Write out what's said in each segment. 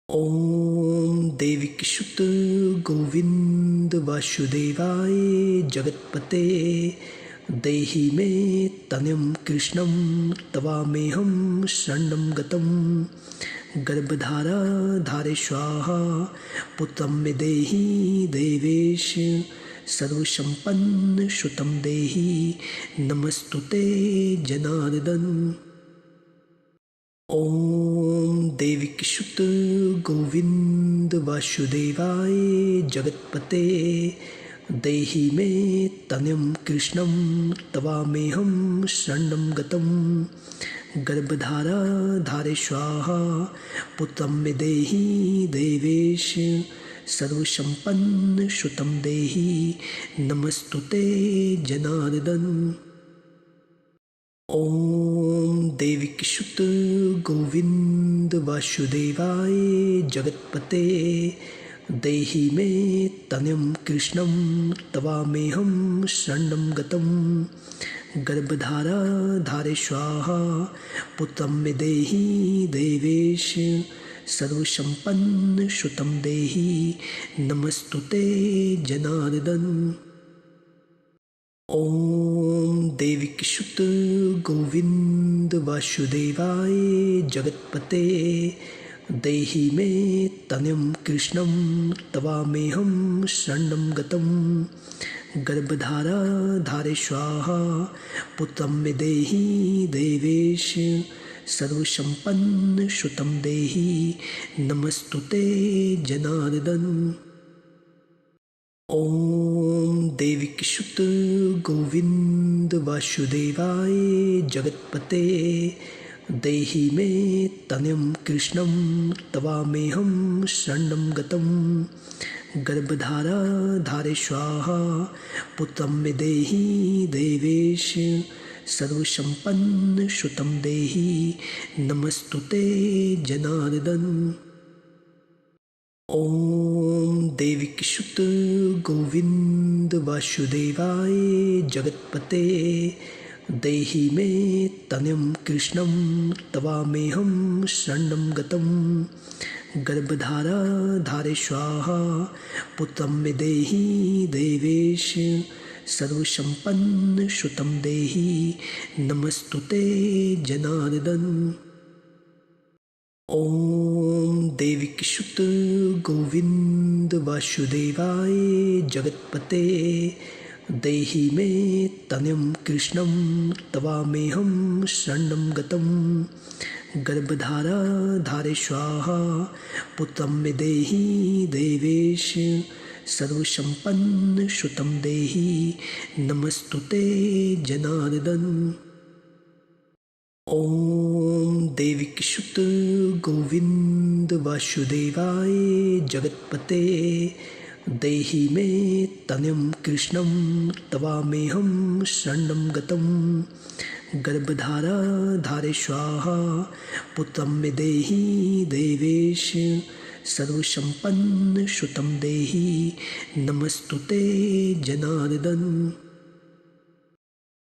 ओम देविकीसुत गोविंद वासुदेवाय जगत्पते देहि मे तनयं कृष्णं तवामेहं शरणं गतं गर्भधारा स्वाहा पुत्रं मे देहि देवेश सर्वसंपन्न सुतं देहि नमस्तुते जनार्दन। ओम देविकीसुत गोविंद वासुदेवाय जगत्पते देहि मे तनयं कृष्णं तवामेहं शरणं गतं गर्भधारा स्वाहा पुत्रं मे देहि देवेश सर्वसंपन्न सुतं देहि नमस्तुते जनार्दन। ओम देविकीसुत गोविंद वासुदेवाय जगत्पते देहि मे तनयं कृष्णं तवामेहं शरणं गतं गर्भधारा स्वाहा पुत्रं मे देहि देवेश सर्वसंपन्न सुतं देहि नमस्तुते जनार्दन। ओम देविकीसुत गोविंद वासुदेवाय जगत्पते देहि मे तनयं कृष्णं तवामेहं शरणं गतं गर्भधारा स्वाहा पुत्रं मे देहि देवेश सर्वसंपन्न सुतं देहि नमस्तुते जनार्दन। ओम देविकीसुत गोविंद वासुदेवाय जगत्पते देहि मे तनयं कृष्णं तवामेहं शरणं गतं गर्भधारा स्वाहा पुत्रं मे देहि देवेश सर्वसंपन्न सुतं देहि नमस्तुते जनार्दन। ओम देविकीसुत गोविंद वासुदेवाय जगत्पते देहि मे तनयं कृष्णं तवामेहं शरणं गतं गर्भधारा स्वाहा पुत्रं मे देहि देवेश सर्वसंपन्न सुतं देहि नमस्तुते जनार्दन। ओम देविकीसुत गोविंद वासुदेवाय जगत्पते देहि मे तनयं कृष्णं तवामेहं शरणं गतं गर्भधारा स्वाहा पुत्रं मे देहि देवेश सर्वसंपन्न सुतं देहि नमस्तुते जनार्दन। ओम देविकीसुत गोविंद वासुदेवाय जगत्पते देहि मे तनयं कृष्णं तवामेहं शरणं गतं गर्भधारा स्वाहा पुत्रं मे देहि देवेश सर्वसंपन्न सुतं देहि नमस्तुते जनार्दन।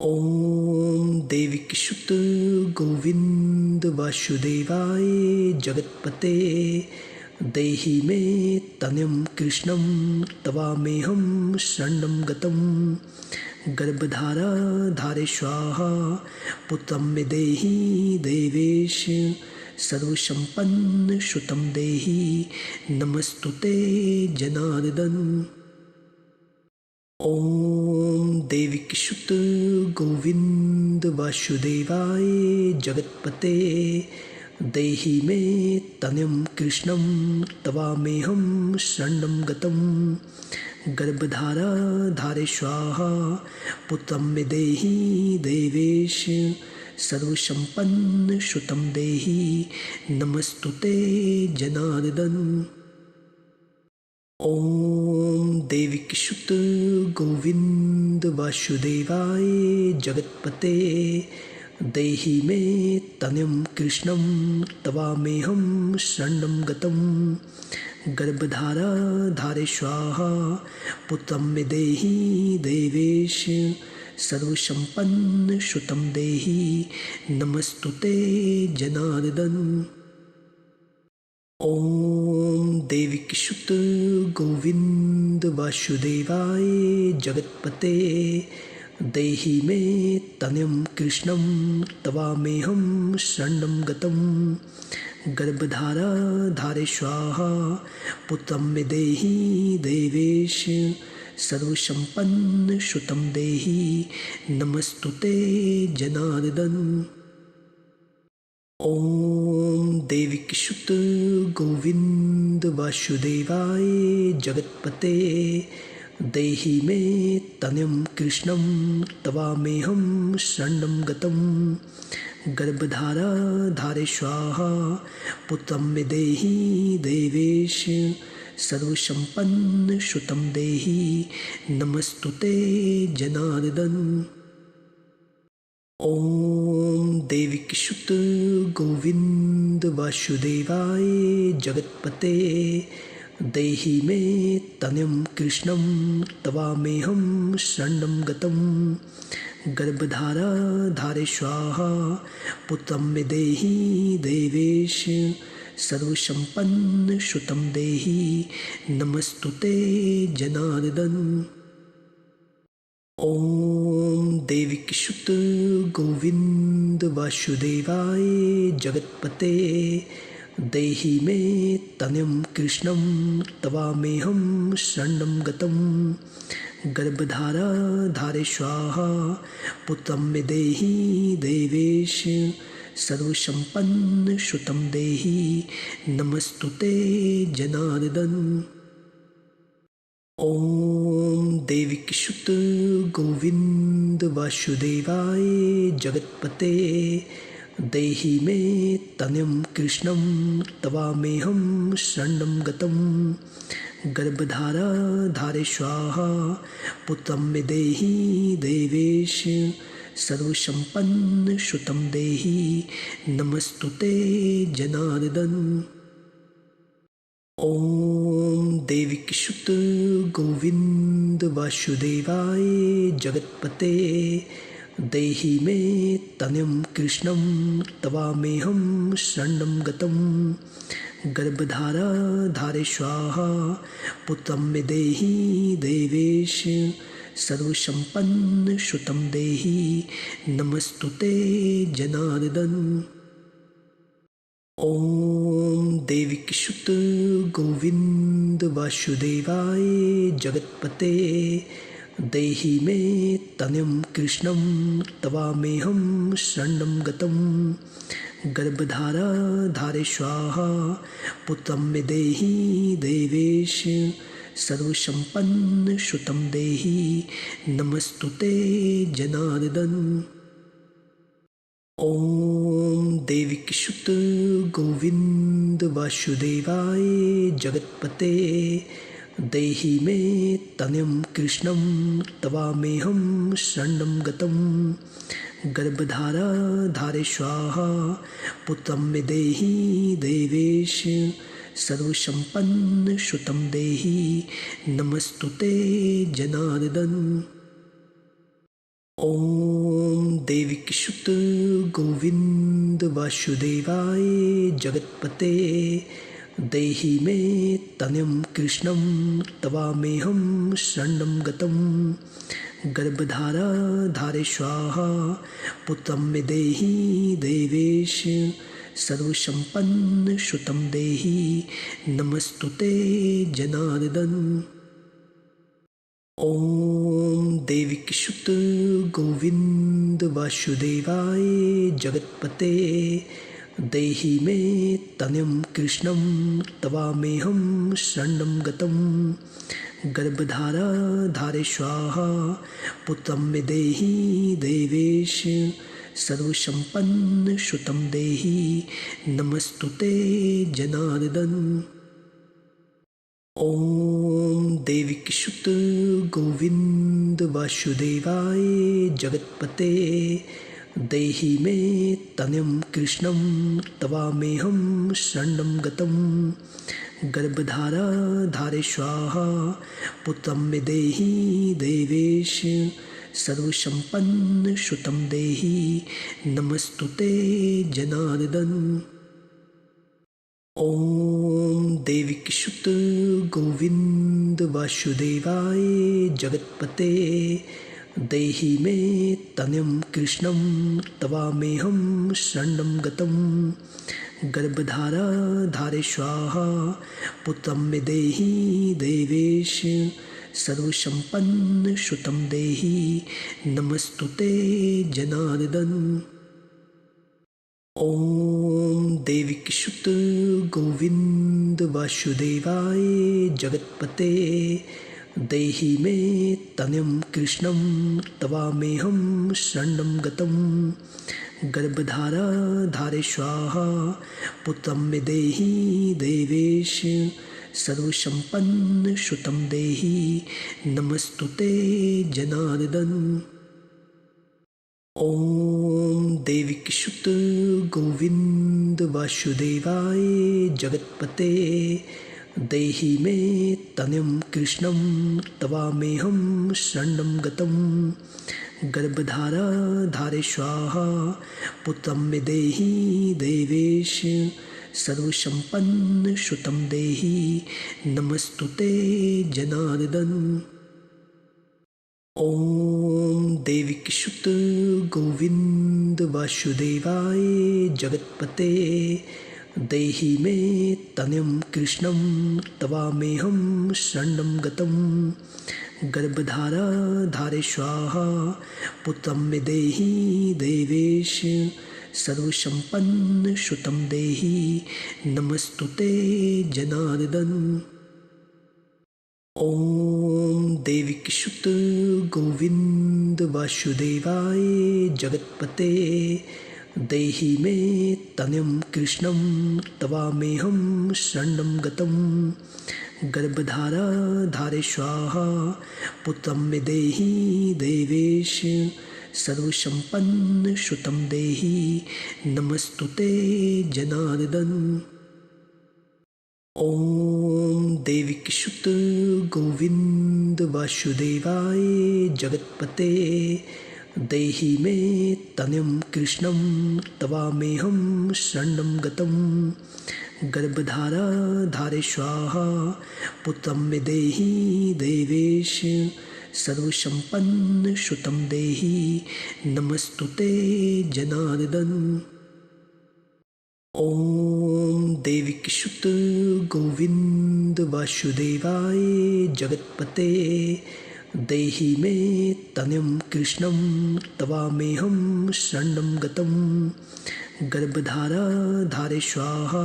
ओम देविकीसुत गोविंद वासुदेवाय जगत्पते देहि मे तनयं कृष्णं तवामेहं शरणं गतं गर्भधारा स्वाहा पुत्रं मे देहि देवेश सर्वसंपन्न सुतं देहि नमस्तुते जनार्दन। ओम देविकीसुत गोविंद वासुदेवाय जगत्पते देहि मे तनयं कृष्णं तवामेहं शरणं गतं गर्भधारा स्वाहा पुत्रं मे देहि देवेश सर्वसंपन्न सुतं देहि नमस्तुते जनार्दन। ओम देविकीसुत गोविंद वासुदेवाय जगत्पते देहि मे तनयं कृष्णं तवामेहं शरणं गतं गर्भधारा स्वाहा पुत्रं मे देहि देवेश सर्वसंपन्न सुतं देहि नमस्तुते जनार्दन। ओम देविकीसुत गोविंद वासुदेवाय जगत्पते देहि मे तनयं कृष्णं तवामेहं शरणं गतं गर्भधारा धारे स्वाहा पुत्रं मे देहि देवेश सर्वसंपन्न सुतं देहि नमस्तुते जनार्दन। ओम देविकीसुत गोविंद वासुदेवाय जगत्पते देहि मे तनयं कृष्णं तवामेहं शरणं गतं गर्भधारा धारे स्वाहा पुत्रं मे देहि देवेश सर्वसंपन्न सुतं देहि नमस्तुते जनार्दन। ओम देविकीसुत गोविंद वासुदेवाय जगत्पते देहि मे तनयं कृष्णं तवामेहं शरणं गतं गर्भधारा धारे स्वाहा पुत्रं मे देहि देवेश सर्वसंपन्न सुतं देहि नमस्तुते जनार्दन। ओम देविकीसुत गोविंद वासुदेवाय जगत्पते देहि मे तनयं कृष्णं तवामेहं शरणं गतं गर्भधारा धारे स्वाहा पुत्रं मे देहि देवेश सर्वसंपन्न सुतं देहि नमस्तुते जनार्दन। ओम देविकीसुत गोविंद वासुदेवाय जगत्पते देहि मे तनयं कृष्णं तवामेहं शरणं गतं गर्भधारा धारे स्वाहा पुत्रं मे देहि देवेश सर्वसंपन्न सुतं देहि नमस्तुते जनार्दन। ओम देविकीसुत गोविंद वासुदेवाय जगत्पते देहि मे तनयं कृष्णं तवामेहं शरणं गतं गर्भधारा धारे स्वाहा पुत्रं मे देहि देवेश सर्वसंपन्न सुतं देहि नमस्तुते जनार्दन। ओम देविकीसुत गोविंद वासुदेवाय जगत्पते देहि मे तनयं कृष्णं तवामेहं शरणं गतं गर्भधारा धारे स्वाहा पुत्रं मे देहि देवेश सर्वसंपन्न सुतं देहि नमस्तुते जनार्दन। ओम देविकीसुत गोविंद वासुदेवाय जगत्पते देहि मे तनयं कृष्णं तवामेहं शरणं गतं गर्भधारा धारे स्वाहा पुत्रं मे देहि देवेश सर्वसंपन्न सुतं देहि नमस्तुते जनार्दन। ओम देविकीसुत गोविंद वासुदेवाय जगत्पते देहि मे तनयं कृष्णं तवामेहं शरणं गतं गर्भधारा धारे स्वाहा पुत्रं मे देहि देवेश सर्वसंपन्न सुतं देहि नमस्तुते जनार्दन। ओम देविकीसुत गोविंद वासुदेवाय जगत्पते देहि मे तनयं कृष्णं तवामेहं शरणं गतं गर्भधारा धारे स्वाहा पुत्रं मे देहि देवेश सर्वसंपन्न सुतं देहि नमस्तुते जनार्दन। ओम देविकीसुत गोविंद वासुदेवाय जगत्पते देहि मे तनयं कृष्णं तवामेहं शरणं गतं गर्भधारा धारे स्वाहा पुत्रं मे देहि देवेश सर्वसंपन्न सुतं देहि नमस्तुते जनार्दन। ओम देविकीसुत गोविंद वासुदेवाय जगत्पते देहि मे तनयं कृष्णं तवामेहं शरणं गतं गर्भधारा धारे स्वाहा पुत्रं मे देहि देवेश सर्वसंपन्न सुतं देहि नमस्तुते जनार्दन। ओम देविकीसुत गोविंद वासुदेवाय जगत्पते देहि मे तनयं कृष्णं तवामेहं शरणं गतं गर्भधारा धारे स्वाहा पुत्रं मे देहि देवेश सर्वसंपन्न सुतं देहि नमस्तुते जनार्दन। ओम देविकीसुत गोविंद वासुदेवाय जगत्पते देहि मे तनयं कृष्णं तवामेहं शरणं गतं गर्भधारा धारे स्वाहा पुत्रं मे देहि देवेश सर्वसंपन्न सुतं देहि नमस्तुते जनार्दन। ओम देविकीसुत गोविंद वासुदेवाय जगत्पते देहि मे तनयं कृष्णं तवामेहं शरणं गतं गर्भधारा धारे स्वाहा पुत्रं मे देहि देवेश सर्वसंपन्न सुतं देहि नमस्तुते जनार्दन। ओम देविकीसुत गोविंद वासुदेवाय जगत्पते देहि मे तनयं कृष्णं तवामेहं शरणं गतं गर्भधारा धारे स्वाहा पुत्रं मे देहि देवेश सर्वसंपन्न सुतं देहि नमस्तुते जनार्दन। ओम देविकीसुत गोविंद वासुदेवाय जगत्पते देहि मे तनयं कृष्णं तवामेहं शरणं गतं गर्भधारा धारे स्वाहा पुत्रं मे देहि देवेश सर्वसंपन्न सुतं देहि नमस्तुते जनार्दन। ओम देविकीसुत गोविंद वासुदेवाय जगत्पते देहि मे तनयं कृष्णं तवामेहं शरणं गतं गर्भधारा धारे स्वाहा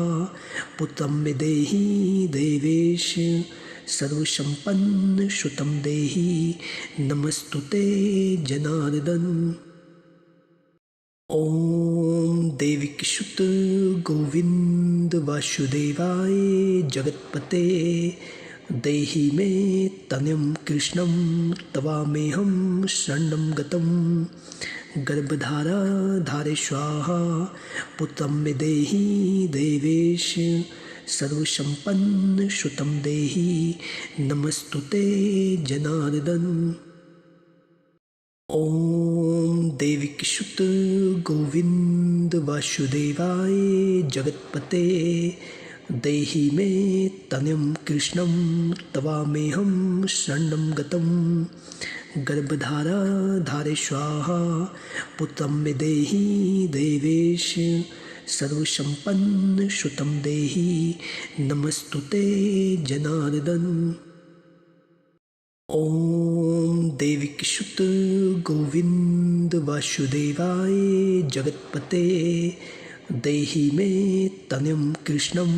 पुत्रं मे देहि देवेश सर्वसंपन्न सुतं देहि नमस्तुते जनार्दन। ओम देविकीसुत गोविंद वासुदेवाय जगत्पते देहि मे तनयं कृष्णं तवामेहं शरणं गतं गर्भधारा धारे स्वाहा पुत्रं मे देहि देवेश सर्वसंपन्न सुतं देहि नमस्तुते जनार्दन। ओम देविकीसुत गोविंद वासुदेवाय जगत्पते देहि मे तनयं कृष्णं तवामेहं शरणं गतं गर्भधारा धारे स्वाहा पुत्रं मे देहि देवेश सर्वसंपन्न सुतं देहि नमस्तुते जनार्दन। ओम देविकीसुत गोविंद वासुदेवाय जगत्पते देहि मे तनयं कृष्णं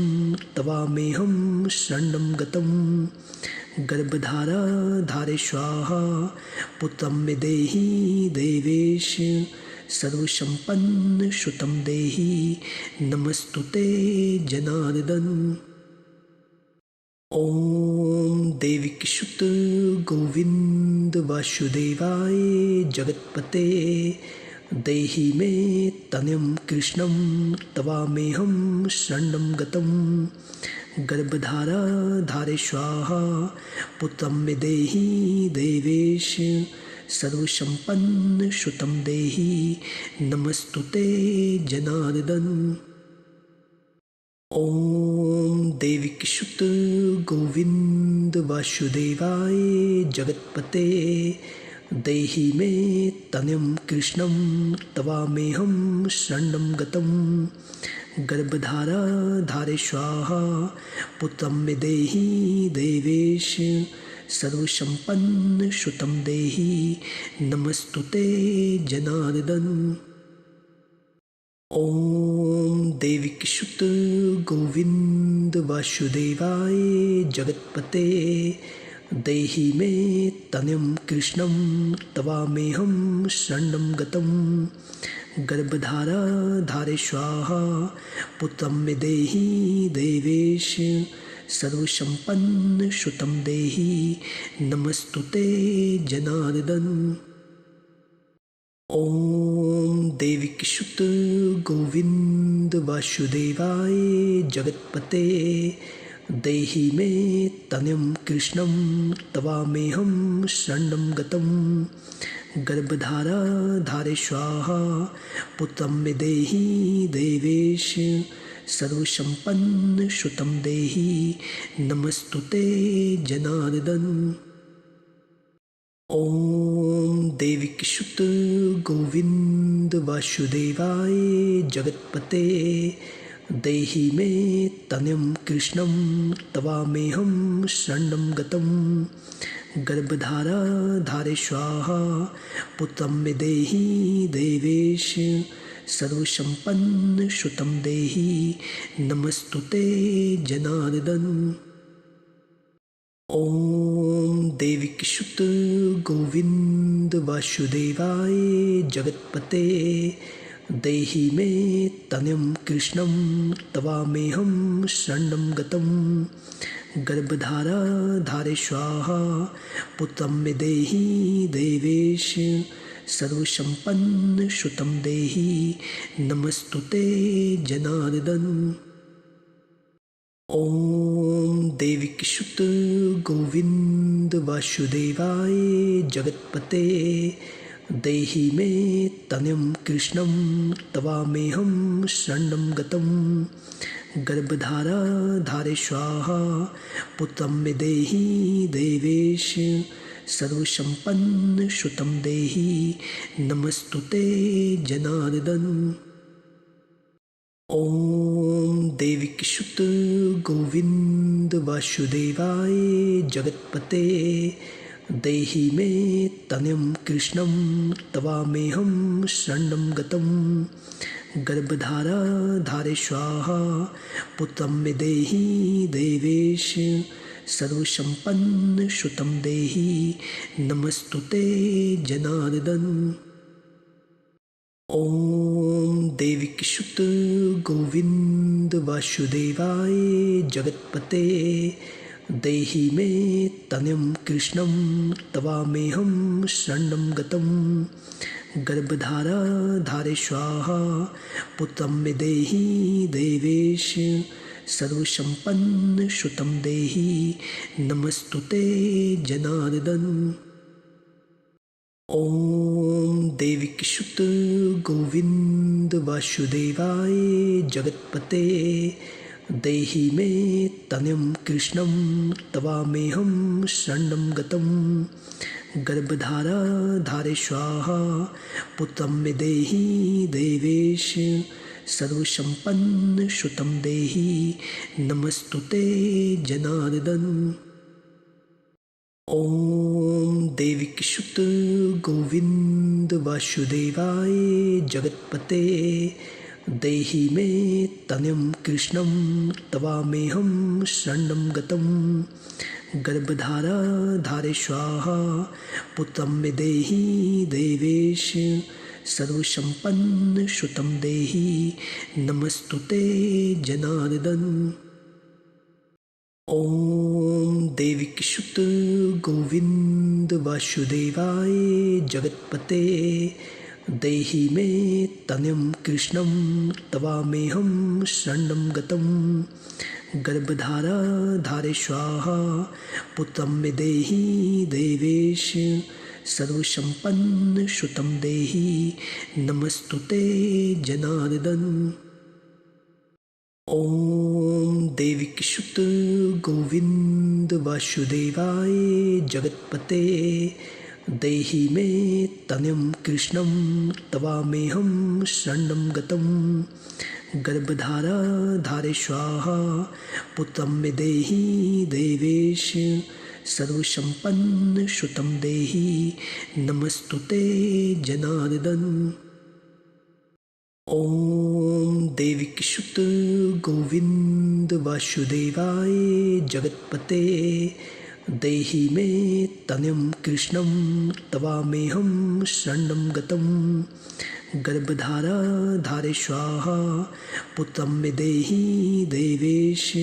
तवामेहं शरणं गतं गर्भधारा धारे स्वाहा पुत्रं मे देहि देवेश सर्वसंपन्न सुतं देहि नमस्तुते जनार्दन। ओम देविकीसुत गोविंद वासुदेवाय जगत्पते देहि मे तनयं कृष्णं तवामेहं शरणं गतं गर्भधारा धारे स्वाहा पुत्रं मे देहि देवेश सर्वसंपन्न सुतं देहि नमस्तुते जनार्दन। ओम देविकीसुत गोविंद वासुदेवाय जगत्पते देहि मे तनयं कृष्णं तवामेहं शरणं गतं गर्भधारा धारे स्वाहा पुत्रं मे देहि देवेश सर्वसंपन्न सुतं देहि नमस्तुते जनार्दन। ओम देविकीसुत गोविंद वासुदेवाय जगत्पते देहि मे तनयं कृष्णं तवामेहं शरणं गतं गर्भधारा धारे स्वाहा पुत्रं मे देहि देवेश सर्वसंपन्न सुतं देहि नमस्तुते जनार्दन। ओम देविकीसुत गोविंद वासुदेवाय जगत्पते देहि मे तनयं कृष्णं तवामेहं शरणं गतं गर्भधारा धारे स्वाहा पुत्रं मे देहि देवेश सर्वसंपन्न सुतं देहि नमस्तुते जनार्दन। ओम देविकीसुत गोविंद वासुदेवाय जगत्पते देहि मे तनयं कृष्णं तवामेहं शरणं गतं गर्भधारा धारे स्वाहा पुत्रं मे देहि देवेश सर्वसंपन्न सुतं देहि नमस्तुते जनार्दन। ओम देविकीसुत गोविंद वासुदेवाय जगत्पते देहि मे तनयं कृष्णं तवामेहं शरणं गतं गर्भधारा धारे स्वाहा पुत्रं मे देहि देवेश सर्वसंपन्न सुतं देहि नमस्तुते जनार्दन। ओम देविकीसुत गोविंद वासुदेवाय जगत्पते देहि मे तनयं कृष्णं तवामेहं शरणं गतं गर्भधारा धारे स्वाहा पुत्रं मे देहि देवेश सर्वसंपन्न सुतं देहि नमस्तुते जनार्दन। ओम देविकीसुत गोविंद वासुदेवाय जगत्पते देहि मे तनयं कृष्णं तवामेहं शरणं गतं गर्भधारा धारे स्वाहा पुत्रं मे देहि देवेश सर्वसंपन्न सुतं देहि नमस्तुते जनार्दन। ओम देविकीसुत गोविंद वासुदेवाय जगत्पते देहि मे तनयं कृष्णं तवामेहं शरणं गतं गर्भधारा धारे स्वाहा पुत्रं मे देहि देवेश सर्वसंपन्न सुतं देहि नमस्तुते जनार्दन। ओम देविकीसुत गोविंद वासुदेवाय जगत्पते देहि मे तनयं कृष्णं तवामेहं शरणं गतं गर्भधारा धारे स्वाहा पुत्रं मे देहि देवेश सर्वसंपन्न सुतं देहि नमस्तुते जनार्दन। ओम देविकीसुत गोविंद वासुदेवाय जगत्पते देहि मे तनयं कृष्णं तवामेहं शरणं गतं गर्भधारा धारे स्वाहा पुत्रं मे देहि देवेश सर्वसंपन्न सुतं देहि नमस्तुते जनार्दन। ओम देविकीसुत गोविंद वासुदेवाय जगत्पते देहि मे तनयं कृष्णं तवामेहं शरणं गतं गर्भधारा धारे स्वाहा पुत्रं मे देहि देवेश सर्वसंपन्न सुतं देहि नमस्तुते जनार्दन। ओम देविकीसुत गोविंद वासुदेवाय जगत्पते देहि मे तनयं कृष्णं तवामेहं शरणं गतं गर्भधारा धारे स्वाहा पुत्रं मे देहि देवेश सर्वसंपन्न सुतं देहि नमस्तुते जनार्दन। ओम देविकीसुत गोविंद वासुदेवाय जगत्पते देहि मे तनयं कृष्णं तवामेहं शरणं गतं गर्भधारा धारे स्वाहा पुत्रं मे देहि देवेश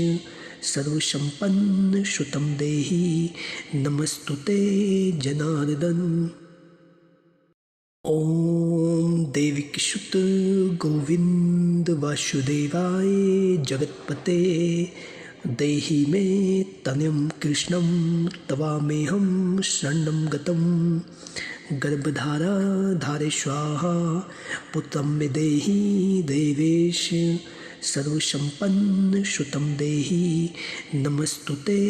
सर्वसंपन्न सुतं देहि नमस्तुते जनार्दन। ओम देविकीसुत गोविंद वासुदेवाय जगत्पते देहि मे तनयं कृष्णं तवामेहं शरणं गतं गर्भधारा धारे स्वाहा पुत्रं मे देहि देवेश सर्वसंपन्न सुतं देहि नमस्तुते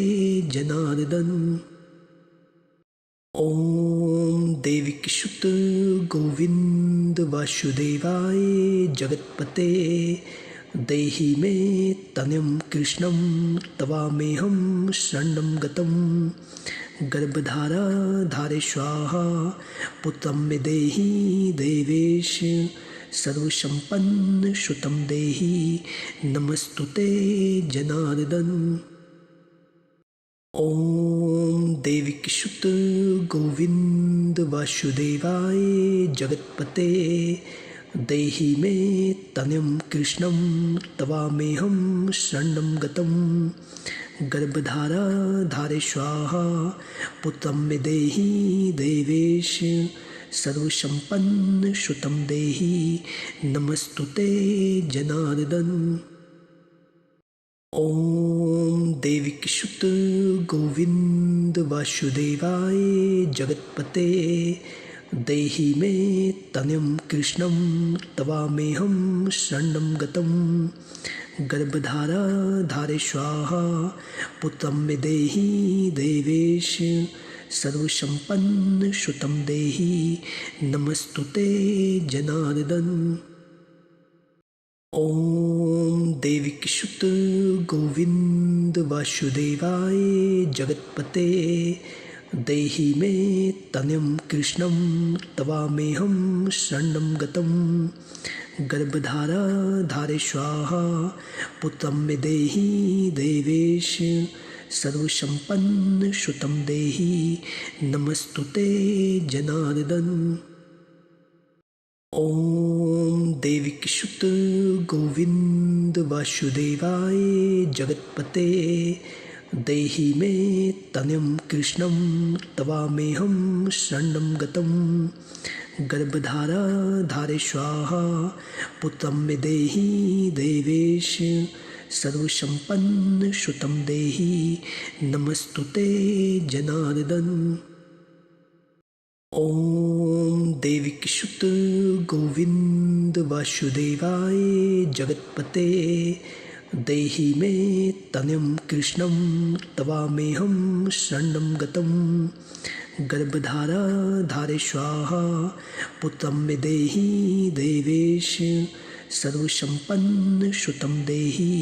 जनार्दन। ओम देविकीसुत गोविंद वासुदेवाय जगत्पते देहि मे तनयं कृष्णं तवामेहं शरणं गतं गर्भधारा धारे स्वाहा पुत्रं मे देहि देवेश सर्वसंपन्न सुतं देहि नमस्तुते जनार्दन। ओम देविकीसुत गोविंद वासुदेवाय जगत्पते देहि मे तनयं कृष्णं तवामेहं शरणं गतं गर्भधारा धारे स्वाहा पुत्रं मे देहि देवेश सर्वसंपन्न सुतं देहि नमस्तुते जनार्दन। ओम देविकीसुत गोविंद वासुदेवाय जगत्पते देहि मे तनयं कृष्णं तवामेहं शरणं गतं गर्भधारा धारे स्वाहा पुत्रं मे देहि देवेश सर्वसंपन्न सुतं देहि नमस्तुते जनार्दन। ओम देविकीसुत गोविंद वासुदेवाय जगत्पते देहि मे तनयं कृष्णं तवामेहं शरणं गतं गर्भधारा धारे स्वाहा पुत्रं मे देहि देवेश सर्वसंपन्न सुतं देहि नमस्तुते जनार्दन। ओम देविकीसुत गोविंद वासुदेवाय जगत्पते देहि मे तनयं कृष्णं तवामेहं शरणं गतं गर्भधारा धारे स्वाहा पुत्रं मे देहि देवेश सर्वसंपन्न सुतं देहि नमस्तुते जनार्दन। ओम देविकीसुत गोविंद वासुदेवाय जगत्पते देहि मे तनयं कृष्णं तवामेहं शरणं गतं गर्भधारा धारे स्वाहा पुत्रं मे देहि देवेश सर्वसंपन्न सुतं देहि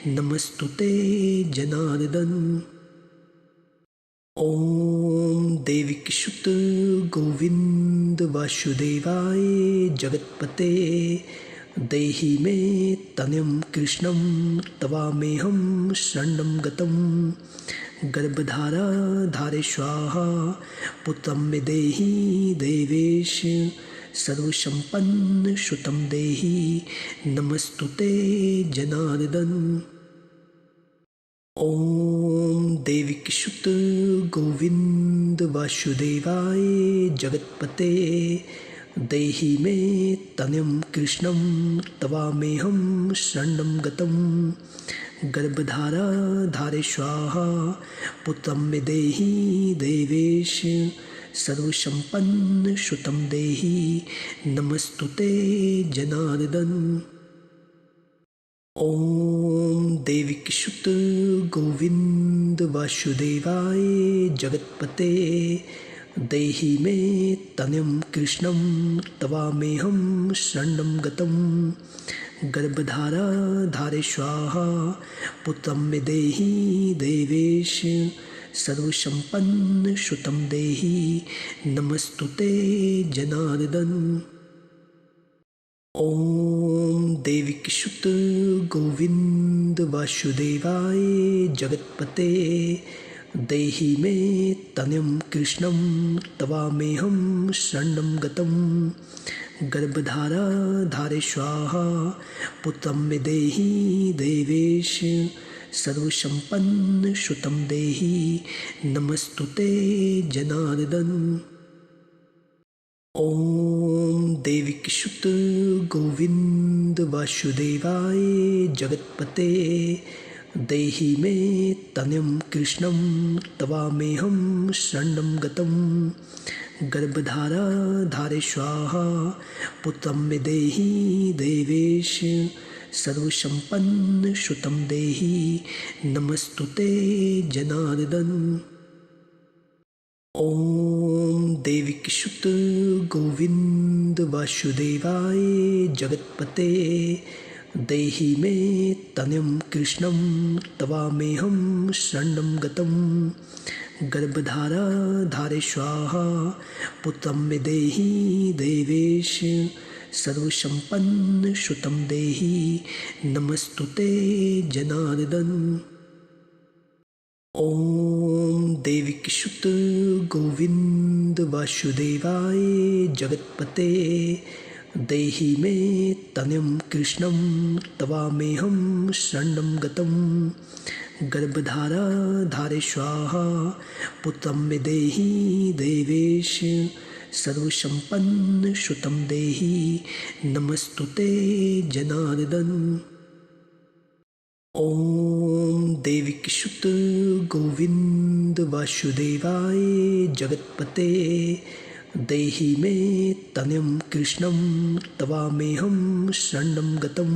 नमस्तुते जनार्दन। ओम देविकीसुत गोविंद वासुदेवाय जगत्पते देहि मे तनयं कृष्णं तवामेहं शरणं गतं गर्भधारा धारे स्वाहा पुत्रं मे देहि देवेश सर्वसंपन्न सुतं देहि नमस्तुते जनार्दन। ओम देविकीसुत गोविंद वासुदेवाय जगत्पते देहि मे तनयं कृष्णं तवामेहं शरणं गतं गर्भधारा धारे स्वाहा पुत्रं मे देहि देवेश सर्वसंपन्न सुतं देहि नमस्तुते जनार्दन। ओम देविकीसुत गोविंद वासुदेवाय जगत्पते देहि मे तनयं कृष्णं तवामेहं शरणं गतं गर्भधारा धारे स्वाहा पुत्रं मे देहि देवेश सर्वसंपन्न सुतं देहि नमस्तुते जनार्दन। ओम देविकीसुत गोविंद वासुदेवाय जगत्पते देहि मे तनयं कृष्णं तवामेहं शरणं गतं गर्भधारा धारे स्वाहा पुत्रं मे देहि देवेश सर्वसंपन्न सुतं देहि नमस्तुते जनार्दन। ओम देविकीसुत गोविंद वासुदेवाय जगत्पते देहि मे तनयं कृष्णं तवामेहं शरणं गतं गर्भधारा धारे स्वाहा पुत्रं मे देहि देवेश सर्वसंपन्न सुतं देहि नमस्तुते जनार्दन। ओम देविकीसुत गोविंद वासुदेवाय जगत्पते देहि मे तनयं कृष्णं तवामेहं शरणं गतं गर्भधारा धारे स्वाहा पुत्रं मे देहि देवेश सर्वसंपन्न सुतं देहि नमस्तुते जनार्दन। ओम देविकीसुत गोविंद वासुदेवाय जगत्पते देहि मे तनयं कृष्णं तवामेहं शरणं गतं गर्भधारा धारे स्वाहा पुत्रं मे देहि देवेश सर्वसंपन्न सुतं देहि नमस्तुते जनार्दन। ओम देविकीसुत गोविंद वासुदेवाय जगत्पते देहि मे तनयं कृष्णं तवामेहं शरणं गतं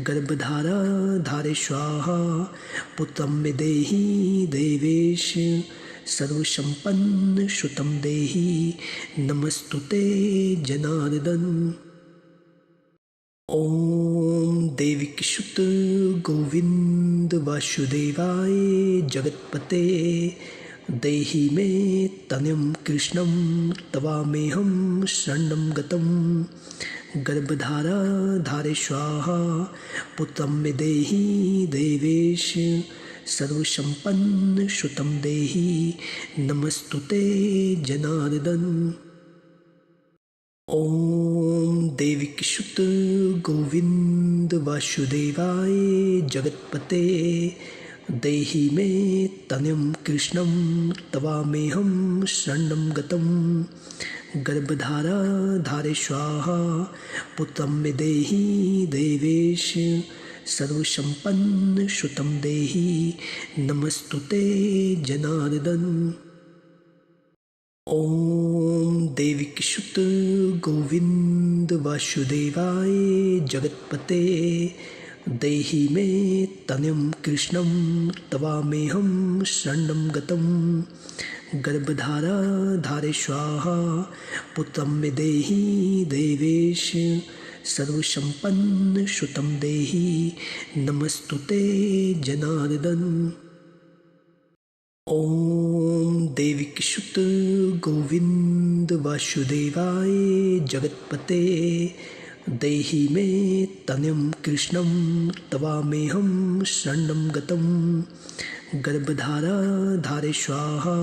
गर्भधारा धारे स्वाहा पुत्रं मे देहि देवेश सर्वसंपन्न सुतं देहि नमस्तुते जनार्दन। ओम देविकीसुत गोविंद वासुदेवाय जगत्पते देहि मे तनयं कृष्णं तवामेहं शरणं गतं गर्भधारा धारे स्वाहा पुत्रं मे देहि देवेश सर्वसंपन्न सुतं देहि नमस्तुते जनार्दन। ओम देविकीसुत गोविंद वासुदेवाय जगत्पते देहि मे तनयं कृष्णं तवामेहं शरणं गतं गर्भधारा धारे स्वाहा पुत्रं मे देहि देवेश सर्वसंपन्न सुतं देहि नमस्तुते जनार्दन। ओम देविकीसुत गोविंद वासुदेवाय जगत्पते देहि मे तनयं कृष्णं तवामेहं शरणं गतं गर्भधारा धारे स्वाहा पुत्रं मे देहि देवेश सर्वसंपन्न सुतं देहि नमस्तुते जनार्दन। ओम देविकीसुत गोविंद वासुदेवाय जगत्पते देहि मे तनयं कृष्णं तवामेहं शरणं गतं गर्भधारा धारे स्वाहा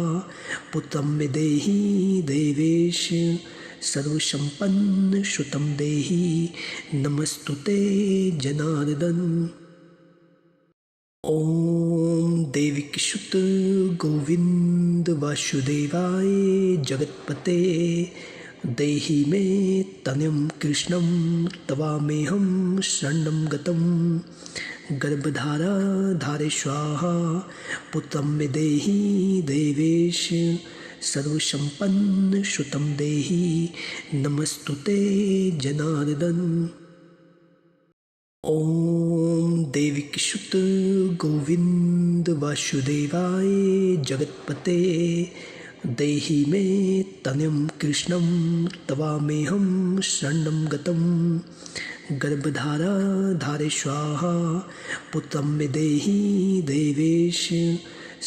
पुत्रं मे देहि देवेश सर्वसंपन्न सुतं देहि नमस्तुते जनार्दन। ओम देविकीसुत गोविंद वासुदेवाय जगत्पते देहि मे तनयं कृष्णं तवामेहं शरणं गतं गर्भधारा धारे स्वाहा पुत्रं मे देहि देवेश सर्वसंपन्न सुतं देहि नमस्तुते जनार्दन। ॐ देविकीसुत गोविन्द वासुदेवाय जगत्पते देहि मे तनयं कृष्णं तवामेहं शरणं गतं गर्भधारे स्वाहा पुत्रं मे देहि देवेश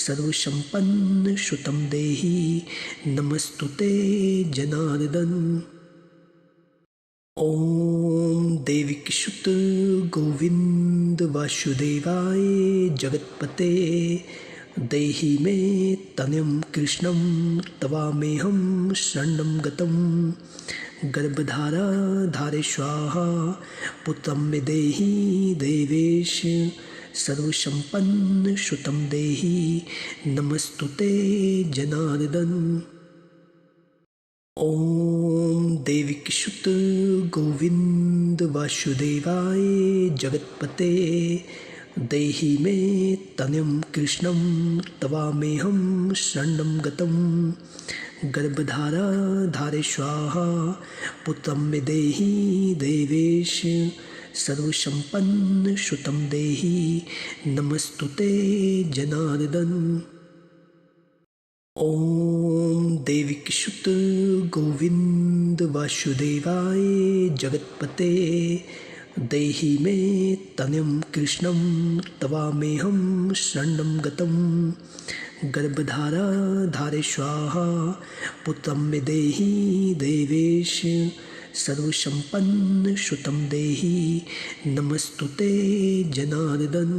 सर्वसम्पन्न सुतं देहि नमस्तुते जनार्दन। ॐ देविकीसुत गोविन्द वासुदेवाय जगत्पते देहि मे तनयं कृष्णं तवामेहं शरणं गतं गर्भधारे स्वाहा पुत्रं मे देहि देवेश सर्वसम्पन्न सुतं देहि नमस्तुते जनार्दन। ॐ देविकीसुत गोविन्द वासुदेवाय जगत्पते देहि मे तनयं कृष्णं तवामेहं शरणं गतं गर्भधारे स्वाहा पुत्रं मे देहि देवेश सर्वसम्पन्न सुतं देहि नमस्तुते जनार्दन। ॐ देविकीसुत गोविन्द वासुदेवाय जगत्पते देहि मे तनयं कृष्णं तवामेहं शरणं गतं गर्भधारे स्वाहा पुत्रं मे देहि देवेश सर्वसम्पन्न सुतं देहि नमस्तुते जनार्दन।